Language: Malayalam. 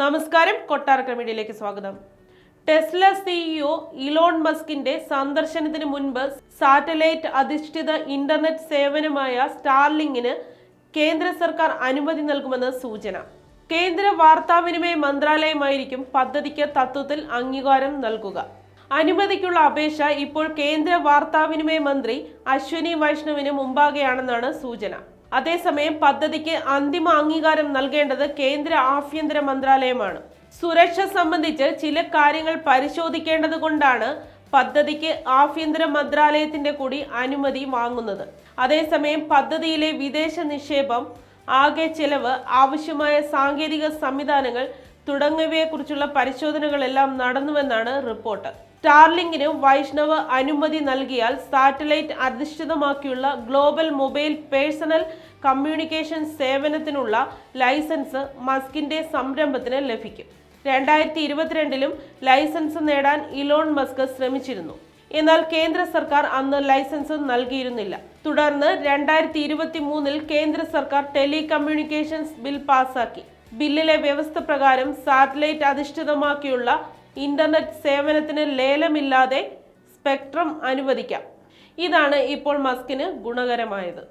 നമസ്കാരം, കൊട്ടാരക്കര മീഡിയയിലേക്ക് സ്വാഗതം. ടെസ്ല സിഇഒ ഇലോൺ മസ്കിന്റെ സന്ദർശനത്തിന് മുൻപ് സാറ്റലൈറ്റ് അധിഷ്ഠിത ഇന്റർനെറ്റ് സേവനമായ സ്റ്റാർലിങ്കിന് കേന്ദ്ര സർക്കാർ അനുമതി നൽകുമെന്ന് സൂചന. കേന്ദ്ര വാർത്താവിനിമയ മന്ത്രാലയമായിരിക്കും പദ്ധതിക്ക് തത്വത്തിൽ അംഗീകാരം നൽകുക. അനുമതിക്കുള്ള അപേക്ഷ ഇപ്പോൾ കേന്ദ്ര വാർത്താവിനിമയ മന്ത്രി അശ്വിനി വൈഷ്ണവിന് മുമ്പാകെയാണെന്നാണ് സൂചന. അതേസമയം പദ്ധതിക്ക് അന്തിമ അംഗീകാരം നൽകേണ്ടത് കേന്ദ്ര ആഭ്യന്തര മന്ത്രാലയമാണ്. സുരക്ഷ സംബന്ധിച്ച് ചില കാര്യങ്ങൾ പരിശോധിക്കേണ്ടത് കൊണ്ടാണ് പദ്ധതിക്ക് ആഭ്യന്തര മന്ത്രാലയത്തിന്റെ കൂടി അനുമതി വാങ്ങുന്നത്. അതേസമയം പദ്ധതിയിലെ വിദേശ നിക്ഷേപം, ആകെ ചെലവ്, ആവശ്യമായ സാങ്കേതിക സംവിധാനങ്ങൾ തുടങ്ങിയവയെക്കുറിച്ചുള്ള പരിശോധനകളെല്ലാം നടന്നുവെന്നാണ് റിപ്പോർട്ട്. സ്റ്റാർലിങ്കിന് വൈഷ്ണവ് അനുമതി നൽകിയാൽ സാറ്റലൈറ്റ് അധിഷ്ഠിതമാക്കിയുള്ള ഗ്ലോബൽ മൊബൈൽ പേഴ്സണൽ കമ്മ്യൂണിക്കേഷൻ സേവനത്തിനുള്ള ലൈസൻസ് മസ്കിന്റെ സംരംഭത്തിന് ലഭിക്കും. 2022 ലൈസൻസ് നേടാൻ ഇലോൺ മസ്ക് ശ്രമിച്ചിരുന്നു. എന്നാൽ കേന്ദ്ര സർക്കാർ അന്ന് ലൈസൻസ് നൽകിയിരുന്നില്ല. തുടർന്ന് 2023 കേന്ദ്ര സർക്കാർ ടെലികമ്മ്യൂണിക്കേഷൻസ് ബിൽ പാസാക്കി. ബില്ലിലെ വ്യവസ്ഥ പ്രകാരം സാറ്റലൈറ്റ് അധിഷ്ഠിതമാക്കിയുള്ള ഇന്റർനെറ്റ് സേവനത്തിന് ലേലമില്ലാതെ സ്പെക്ട്രം അനുവദിക്കാം. ഇതാണ് ഇപ്പോൾ മസ്കിന് ഗുണകരമായത്.